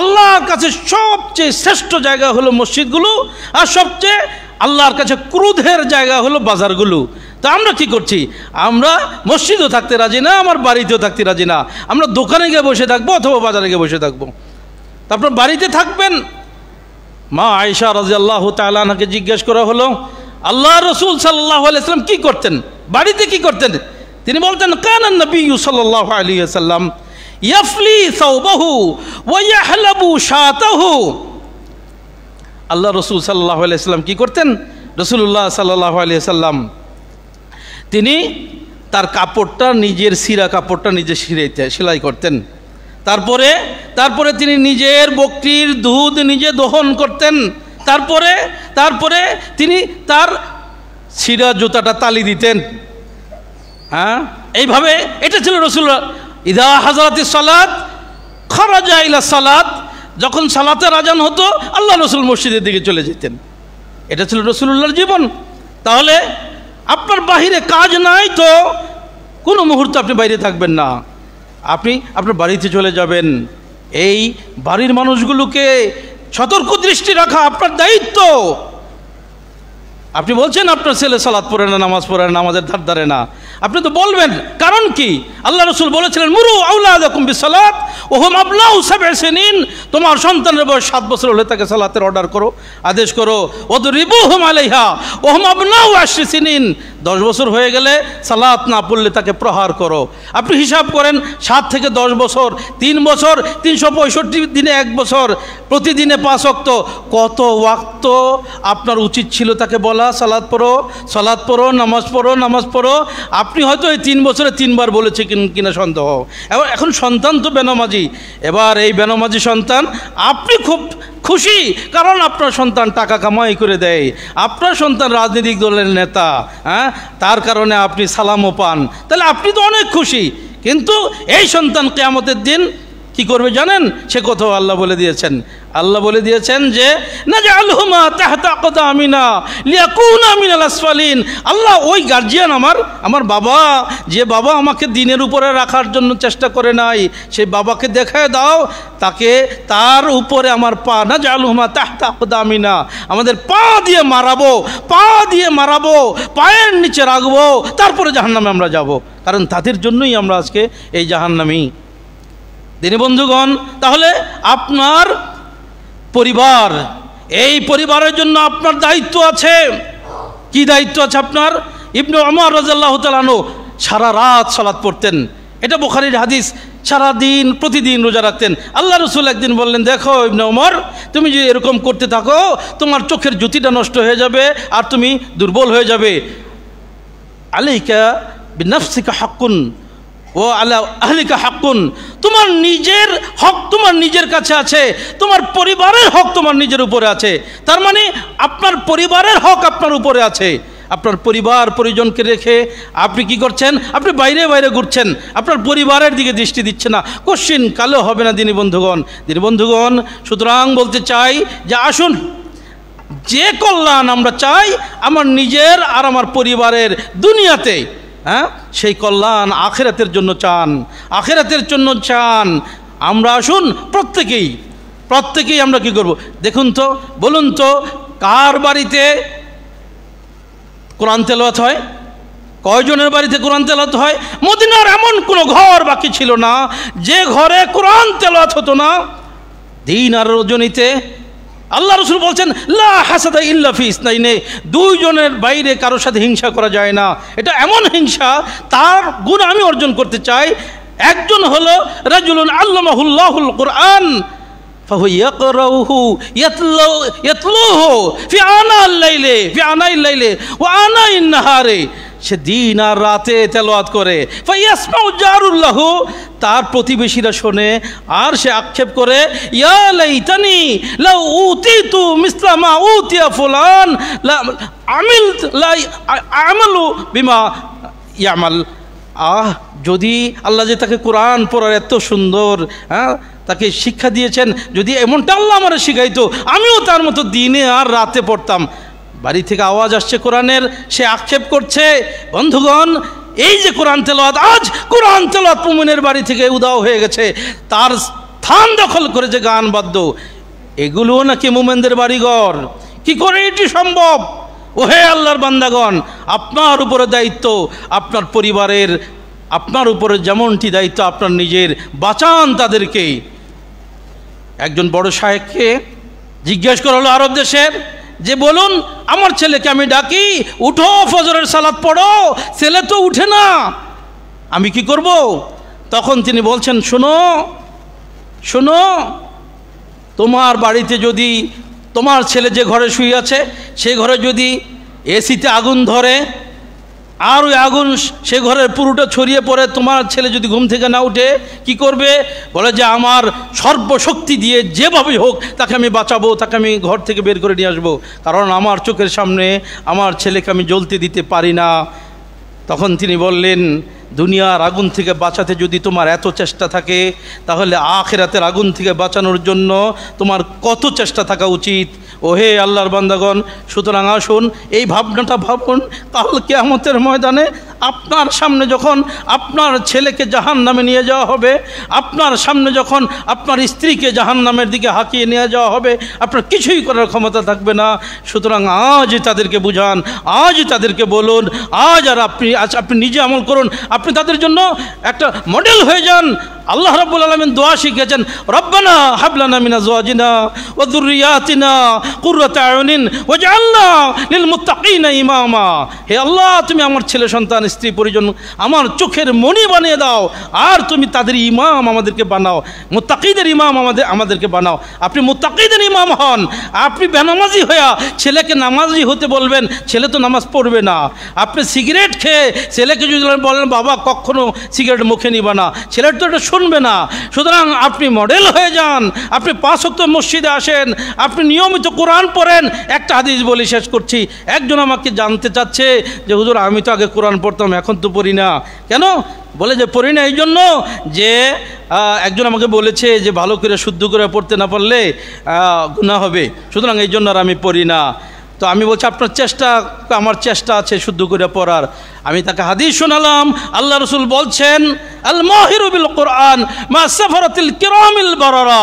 আল্লাহর কাছে সবচেয়ে শ্রেষ্ঠ জায়গা হলো মসজিদগুলো, আর সবচেয়ে আল্লাহর কাছে ক্রোধের জায়গা হলো বাজারগুলো। তা আমরা কি করছি? আমরা মসজিদেও থাকতে রাজি না, আমার বাড়িতেও থাকতে রাজি না। আমরা দোকানে গিয়ে বসে থাকবো অথবা বাজারে গিয়ে বসে থাকবো। তারপর বাড়িতে থাকবেন। মা আয়েশা রাদিয়াল্লাহু তাআলা আনহাকে জিজ্ঞেস করা হলো, আল্লাহ রাসূল সাল্লাল্লাহু আলাইহি ওয়াসাল্লাম কি করতেন, বাড়িতে কি করতেন? তিনি বলতেন, কানা নবী সাল্লাল্লাহু আলাইহি ওয়াসাল্লাম ইয়াফলি সাওবাহু ওয়া ইয়াহলাবু শাতাহু। আল্লাহ রাসূল সাল্লাল্লাহু আলাইহি ওয়াসাল্লাম কি করতেন? রাসূলুল্লাহ সাল্লাল্লাহু আলাইহি ওয়াসাল্লাম তিনি তার কাপড়টা, নিজের সিরা কাপড়টা নিজে সেলাই করতেন। তারপরে তিনি নিজের বকরির দুধ নিজে দহন করতেন। তারপরে তিনি তার সিরা জুতাটা তালি দিতেন। হ্যাঁ, এইভাবে এটা ছিল রাসূলুল্লাহ। ইদা হাজারাতিস সালাত খারাজা ইলা সালাত, যখন সালাতের আজান হতো আল্লাহ রাসূল মসজিদের দিকে চলে যেতেন। এটা ছিল রাসূলুল্লাহর জীবন। তাহলে আপনার বাহিরে কাজ নাই তো কোনো মুহূর্ত আপনি বাইরে থাকবেন না, আপনি আপনার বাড়িতে চলে যাবেন। এই বাড়ির মানুষগুলোকে সতর্ক দৃষ্টি রাখা আপনার দায়িত্ব। আপনি বলছেন আপনার ছেলে সালাত পড়ে না, নামাজ পড়ে না, নামাজের ধার ধারে না, আপনি তো বলবেন, কারণ কি? আল্লাহ রসুল বলেছিলেন মুরু আওলাদাকুম বিসসালাত ওয়া হুম আবনাউ সাব'i সিনিন, তোমার সন্তানের বয়স 7 বছর হলে তাকে সালাতের অর্ডার করো, আদেশ করো। ওয়াদরিবুহুম আলাইহা ওয়া হুম আবনাউ 10 সিনিন, 10 বছর হয়ে গেলে সালাত না পড়লে তাকে প্রহার করো। আপনি হিসাব করেন 7 থেকে 10 বছর, 3 বছর, 365 দিনে 1 বছর, প্রতিদিনে 5 ওয়াক্ত, কত ওয়াক্ত আপনার উচিত ছিল তাকে বলা সালাত পড়ো, সালাত পড়ো, নামাজ পড়ো, নামাজ পড়ো। আপনি হয়তো এই 3 বছরে 3 বার বলেছে কিনা সন্দেহ। এখন সন্তান তো বেনামাজি, এবার এই বেনামাজি সন্তান আপনি খুব খুশি, কারণ আপনার সন্তান টাকা কামাই করে দেয়, আপনার সন্তান রাজনৈতিক দলের নেতা, হ্যাঁ, তার কারণে আপনি সালামও পান, তাহলে আপনি তো অনেক খুশি। কিন্তু এই সন্তান কিয়ামতের দিন কি করবে জানেন? সে কথাও আল্লাহ বলে দিয়েছেন। আল্লাহ বলে দিয়েছেন যে নাজআলহুমা তাহতা আকদামিনা লিয়াকুনা মিনাল আসফালিন। আল্লাহ ওই গার্জিয়ান, আমার বাবা, যে বাবা আমাকে দিনের উপরে রাখার জন্য চেষ্টা করে নাই, সেই বাবাকে দেখায় দাও, তাকে তার উপরে আমার পা, নাজআলহুমা তাহতা আকদামিনা, আমাদের পা দিয়ে মারাবো, পা দিয়ে মারাবো, পায়ের নিচে রাখবো, তারপরে জাহান্নামে আমরা যাব। কারণ তাদের জন্যই আমরা আজকে এই জাহান্নামী। দিনী বন্ধুগণ, তাহলে আপনার পরিবার, এই পরিবারের জন্য আপনার দায়িত্ব আছে। কি দায়িত্ব আছে আপনার? ইবনে ওমর রাদিয়াল্লাহু তাআলা আনহু সারা রাত সালাত পড়তেন, এটা বুখারীর হাদিস। সারাদিন প্রতিদিন রোজা রাখতেন। আল্লাহ রসুল একদিন বললেন, দেখো ইবনে ওমর, তুমি যদি এরকম করতে থাকো তোমার চোখের জ্যোতিটা নষ্ট হয়ে যাবে আর তুমি দুর্বল হয়ে যাবে। আলাইকা বিনাফসিকা হাক্কুন ও আলা আহলিকা হাক্কুন, তোমার নিজের হক তোমার নিজের কাছে আছে, তোমার পরিবারের হক তোমার নিজের উপরে আছে। তার মানে আপনার পরিবারের হক আপনার উপরে আছে। আপনার পরিবার পরিজনকে রেখে আপনি কি করছেন? আপনি বাইরে বাইরে ঘুরছেন, আপনার পরিবারের দিকে দৃষ্টি দিচ্ছে না, কোশ্চিন কালো হবে না দিনী বন্ধুগণ। দিনী বন্ধুগণ, সুতরাং বলতে চাই যে আসুন, যে কল্যাণ আমরা চাই আমার নিজের আর আমার পরিবারের দুনিয়াতে, হ্যাঁ, সেই কল্যাণ আখিরাতের জন্য চান, আখিরাতের জন্য চান। আমরা আসুন প্রত্যেকেই আমরা কি করব? দেখুন তো, বলুন তো, কার বাড়িতে কোরআন তেলাওয়াত হয়? কয়জনের বাড়িতে কোরআন তেলাওয়াত হয়? মদিনার এমন কোনো ঘর বাকি ছিল না যে ঘরে কোরআন তেলাওয়াত হতো না। দিন আর রজনীতে আল্লাহ রসুল বলছেন লা হাসাদা ইল্লা ফি ইসনাইনে, 2 জনের বাইরে কারোর সাথে হিংসা করা যায় না। এটা এমন হিংসা, তার গুণ আমি অর্জন করতে চাই। একজন হলো রাজুলুন আল্লামাহুল্লাহুল কুরআন ফাহুয়া ইয়াকরাউহু ইয়াতলুহু ফি আনাল লাইলি ওয়া আনাইন নাহারে, সে দিন আর রাতে তেলাওয়াত করে। ফায়াসমাউ জারুল্লাহু, তার প্রতিবেশীরা শোনে আর সে আক্ষেপ করে, ইয়া লাইতানি লাউ উতিতু মিসলা মা উতিয়া ফুলান লা আমালু বিমা ইয়ামাল। যদি আল্লাহ যে তাকে কোরআন পড়ার এত সুন্দর, হ্যাঁ, তাকে শিক্ষা দিয়েছেন, যদি এমনটা আল্লাহ আমার শিখাইতো, আমিও তার মতো দিনে আর রাতে পড়তাম। বাড়ি থেকে আওয়াজ আসছে কোরআনের, সে আক্ষেপ করছে। বন্ধুগণ, এই যে কোরআন তেলাওয়াত, আজ কোরআন তেলাওয়াত মুমিনের বাড়ি থেকে উদাও হয়ে গেছে, তার স্থান দখল করেছে গান বাদ্য, এগুলোও নাকি মুমিনদের বাড়িঘর। কি করে এটি সম্ভব? ওহে আল্লাহর বান্দাগণ, আপনার উপরে দায়িত্ব আপনার পরিবারের, আপনার উপরে যেমনটি দায়িত্ব আপনার নিজের, বাঁচান তাদেরকে। একজন বড় শায়েখকে জিজ্ঞেস করা হলো আরব দেশের, যে বলুন আমার ছেলেকে আমি ডাকি, উঠো ফজরের সালাত পড়ো, ছেলে তো উঠে না, আমি কি করব? তখন তিনি বলছেন, শোনো, তোমার বাড়িতে যদি তোমার ছেলে যে ঘরে শুয়ে আছে সে ঘরে যদি এসিতে আগুন ধরে আর ওই আগুন সে ঘরের পুরোটা ছড়িয়ে পড়ে, তোমার ছেলে যদি ঘুম থেকে না উঠে কি করবে? বলে যে আমার সর্বশক্তি দিয়ে যেভাবে হোক তাকে আমি বাঁচাবো, তাকে আমি ঘর থেকে বের করে নিয়ে আসবো, কারণ আমার চোখের সামনে আমার ছেলেকে আমি জ্বলতে দিতে পারি না। তখন তিনি বললেন, দুনিয়ার আগুন থেকে বাঁচাতে যদি তোমার এত চেষ্টা থাকে, তাহলে আখিরাতের আগুন থেকে বাঁচানোর জন্য তোমার কত চেষ্টা থাকা উচিত। ওহে আল্লাহর বান্দাগণ, সুতরাং আসুন এই ভাবনাটা ভাবুন, কাল কিয়ামতের ময়দানে আপনার সামনে যখন আপনার ছেলেকে জাহান্নামে নিয়ে যাওয়া হবে, আপনার সামনে যখন আপনার স্ত্রীকে জাহান্নামের দিকে হাঁকিয়ে নিয়ে যাওয়া হবে, আপনার কিছুই করার ক্ষমতা থাকবে না। সুতরাং আজই তাদেরকে বুঝান, আজই তাদেরকে বলুন, আপনি নিজে আমল করুন, আপনি তাদের জন্য একটা মডেল হয়ে যান। আল্লাহ রাব্বুল আলামিন দোয়া শিখিয়েছেন, রব্বানা হাব লানা মিন আজওয়াজিনা ওয়া যুররিয়াতিনা কুররাতা আয়ুনিন ওয়াজআলনা লিল মুত্তাকিনা ইমামা। হে আল্লাহ, তুমি আমার ছেলে সন্তান স্ত্রী পরিজন আমার চোখের মণি বানিয়ে দাও, আর তুমি তাদের ইমাম আমাদেরকে বানাও, মুত্তাকিদের ইমাম আমাদেরকে বানাও। আপনি মুত্তাকিদের ইমাম হন। আপনি বেনামাজি হয়ে ছেলেকে নামাজি হতে বলবেন, ছেলে তো নামাজ পড়বে না। আপনি সিগারেট খেয়ে ছেলেকে যদি বলেন বাবা কখনো সিগারেট মুখে নিবা না, ছেলের তো এটা শুনবে না। সুতরাং আপনি মডেল হয়ে যান, আপনি 5 ওয়াক্ত মসজিদে আসেন, আপনি নিয়মিত কোরআন পড়েন। একটা হাদিস বলি, শেষ করছি। একজন আমাকে জানতে চাচ্ছে যে হুজুর আমি তো আগে কোরআন পড়তাম, এখন তো পড়ি না কেন? বলে যে পড়ি না এই জন্য যে একজন আমাকে বলেছে যে ভালো করে শুদ্ধ করে পড়তে না পারলে গুনাহ হবে, সুতরাং এই জন্য আর আমি পড়ি না। তো আমি বলছি আপনার চেষ্টা, আমার চেষ্টা আছে শুদ্ধ করে পড়ার। আমি তাকে হাদিস শোনালাম, আল্লাহ রাসূল বলছেন আল মাহিরু বিল কোরআন মা সাফারাতিল কিরামিল বারারা।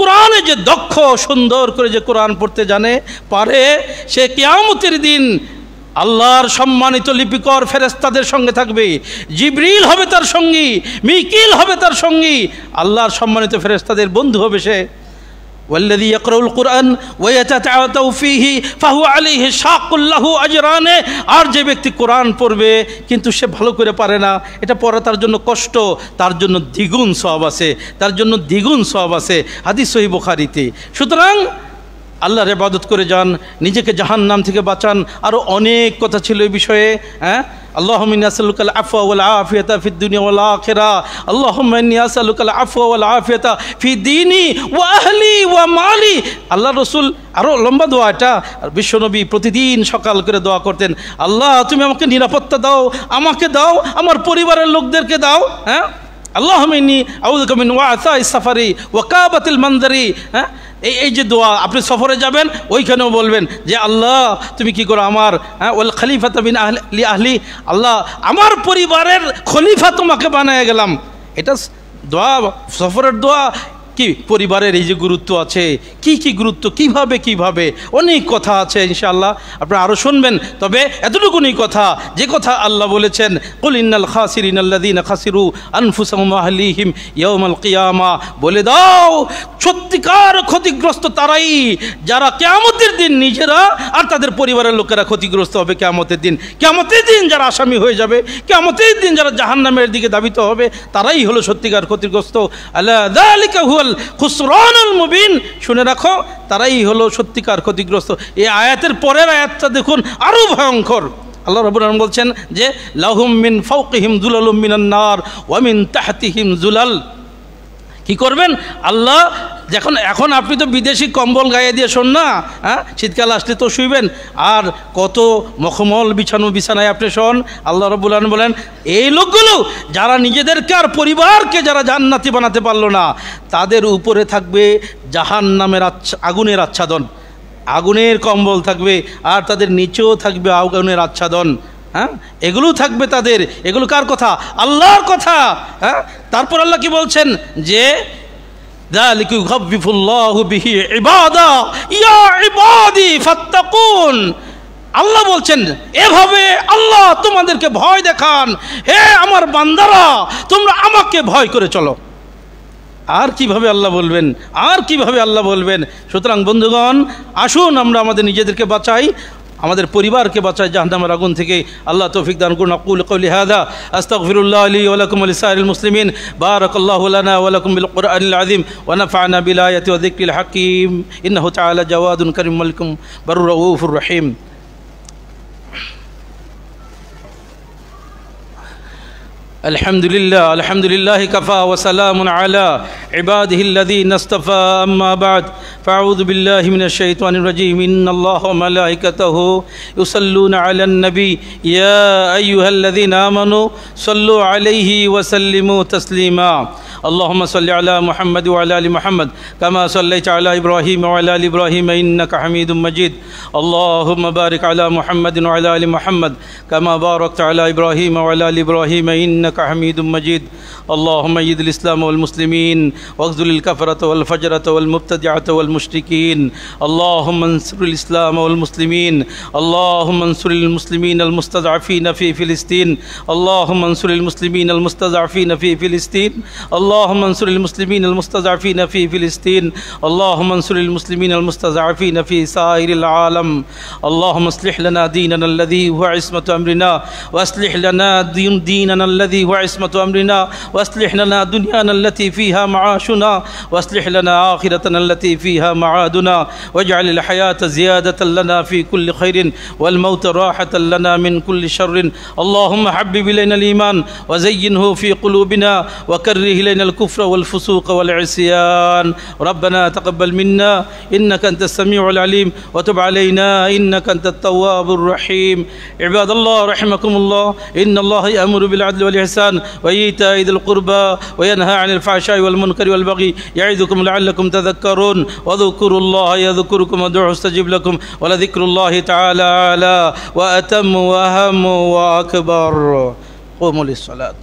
কোরআনে যে দক্ষ, সুন্দর করে যে কোরআন পড়তে জানে পারে, সে কিয়ামতের দিন আল্লাহর সম্মানিত লিপিকর ফেরেশতাদের সঙ্গে থাকবে। জিবরিল হবে তার সঙ্গী, মিকাইল হবে তার সঙ্গী, আল্লাহর সম্মানিত ফেরেশতাদের বন্ধু হবে সে। والذي يقرأ القرآن ويتتعاطى فيه فهو عليه شاق له أجران। আর যে ব্যক্তি কোরআন পড়বে কিন্তু সে ভালো করে পারে না, এটা পড়া তার জন্য কষ্ট, তার জন্য দ্বিগুণ সওয়াব আছে, তার জন্য দ্বিগুণ সওয়াব আছে। হাদিস সহিহ বুখারীতে। সুতরাং আল্লাহর ইবাদত করে যান, নিজেকে জাহান্নাম থেকে বাঁচান। আরও অনেক কথা ছিল এই বিষয়ে। আল্লাহুম্মা ইন্নী আসআলুকাল আফওয়া ওয়াল আফিয়াতা ফিদ দুনিয়া ওয়াল আখিরা। আল্লাহুম্মা ইন্নী আসআলুকাল আফওয়া ওয়াল আফিয়াতা ফি দীনি ওয়া আহলি ওয়া মালি। আল্লাহ রাসূল আরও লম্বা দোয়া, এটা বিশ্বনবী প্রতিদিন সকাল করে দোয়া করতেন, আল্লাহ তুমি আমাকে নিরাপত্তা দাও, আমাকে দাও, আমার পরিবারের লোকদেরকে দাও। আল্লাহুম্মা ইন্নী আউযুকা মিন ওয়াসাইস সাফারি ওয়া কাবাতিল মানজারি। এই যে দোয়া, আপনি সফরে যাবেন ওইখানেও বলবেন যে আল্লাহ তুমি কি করো আমার ওয়াল খলিফাতা মিন আহলি, আল্লাহ আমার পরিবারের খলিফা তোমাকে বানায় গেলাম। এটা দোয়া, সফরের দোয়া। কি পরিবারের এই যে গুরুত্ব আছে, কি গুরুত্ব, কিভাবে অনেক কথা আছে ইনশাআল্লাহ আপনারা আরও শুনবেন। তবে এতটুকুনি কথা, যে কথা আল্লাহ বলেছেন কুল ইন্নাল খাসিরিনা আল্লাযীনা খাসিরু আনফুসাহুম ওয়া আহলিহিম ইয়াওমাল কিয়ামা, বলে দাও সত্যিকার ক্ষতিগ্রস্ত তারাই যারা কিয়ামতের দিন নিজেরা আর তাদের পরিবারের লোকেরা ক্ষতিগ্রস্ত হবে কিয়ামতের দিন। কিয়ামতের দিন যারা আসামি হয়ে যাবে, কিয়ামতের দিন যারা জাহান্নামের দিকে ধাবিত হবে, তারাই হলো সত্যিকার ক্ষতিগ্রস্ত। আলা যালিকা খুসরানুল মুবিন, শুনে রাখো তারাই হলো সত্যিকার ক্ষতিগ্রস্ত। এই আয়াতের পরের আয়াতটা দেখুন, আরো ভয়ঙ্কর। আল্লাহ রাব্বুল আলামিন বলছেন যে লাহুম মিন ফাওকিহিম যুলালুম মিনান নার ওয়া মিন তাহতিহিম যুলাল। কি করবেন আল্লাহ, এখন আপনি তো বিদেশি কম্বল গায়ে দিয়ে শোন না, শীতকাল আসলে তো শুইবেন, আর কত মখমল বিছানো বিছানায় আপনি শোন। আল্লাহ রাব্বুল আলামিন বলেন এই লোকগুলো যারা নিজেদেরকে আর পরিবারকে যারা জান্নাতি বানাতে পারলো না, তাদের উপরে থাকবে জাহান্নামের আগুনের আচ্ছাদন, আগুনের কম্বল থাকবে, আর তাদের নিচেও থাকবে আগুনের আচ্ছাদন। এগুলো থাকবে তাদের। এগুলো কার কথা? আল্লাহর কথা। তারপর আল্লাহ কি বলছেন যে যালিকা ইউখাফিফুল্লাহু বিহি ইবাদা ইয়া ইবাদি ফাত্তাকুন। আল্লাহ বলছেন এভাবে আল্লাহ তোমাদেরকে ভয় দেখান, হে আমার বান্দারা তোমরা আমাকে ভয় করে চলো। আর কিভাবে আল্লাহ বলবেন, আর কিভাবে আল্লাহ বলবেন? সুতরাং বন্ধুগণ, আসুন আমরা আমাদের নিজেদেরকে বাঁচাই, আমাদের পরিবারকে বাঁচাই জাহান্নামের আগুন থেকে। আল্লাহ তৌফিক দান করুন। আকুলু কওলি হাযা আস্তাগফিরুল্লাহ লি ওয়া লাকুম ওয়া লিসাইরিল মুসলিমিন। বারাকাল্লাহু লানা ওয়া লাকুম বিল কুরআনিল আযীম ওয়া নাফা'না বিল আয়াতি ওয়া যিকরিল হাকীম। ইন্নাহু তাআলা জাওয়াদুন কারীম মালিকুম বারুর রাউফুর রহিম। আলহামদুলিল্লাহ কাফা ওয়া সালামুন আলা ইবাদিহিল্লাযীনা ইসতাফা, আম্মা বা'দ। فأعوذ بالله من الشيطان الرجيم إن الله وملائكته يصلون على النبي يا أيها الذين آمنوا صلوا عليه وسلموا تسليما اللهم صل على محمد وعلى آل محمد كما صليت على إبراهيم وعلى آل إبراهيم إنك حميد مجيد اللهم بارك على محمد وعلى آل محمد كما باركت على إبراهيم وعلى آل إبراهيم إنك حميد مجيد اللهم أيد الإسلام والمسلمين واخذل الكفرة والفجرة والمبتدعة والمشركين اللهم انصر الإسلام والمسلمين اللهم انصر المسلمين المستضعفين في فلسطين اللهم انصر المسلمين المستضعفين في فلسطين اللهم انصر المسلمين المستضعفين في فلسطين اللهم انصر المسلمين المستضعفين في سائر العالم اللهم اصلح لنا ديننا الذي هو عصمة أمرنا واصلح لنا ديننا الذي هو عصمة أمرنا واصلح لنا دنيانا التي فيها معاشنا واصلح لنا آخرتنا التي فيها معادنا واجعل الحياة زيادة لنا في كل خير والموت راحة لنا من كل شر اللهم حبب إلينا الإيمان وزينه في قلوبنا وكره إلينا الكفر والفسوق والعصيان ربنا تقبل منا إنك أنت السميع العليم وتب علينا إنك أنت التواب الرحيم عباد الله رحمكم الله إن الله يأمر بالعدل والإحسان وإيتاء ذي القربى وينهى عن الفحشاء والمنكر والبغي يعظكم لعلكم تذكرون واذكروا الله يذكركم وادعوه يستجب لكم ولذكر الله تعالى أعلى وأتم وأهم وأكبر قوموا للصلاة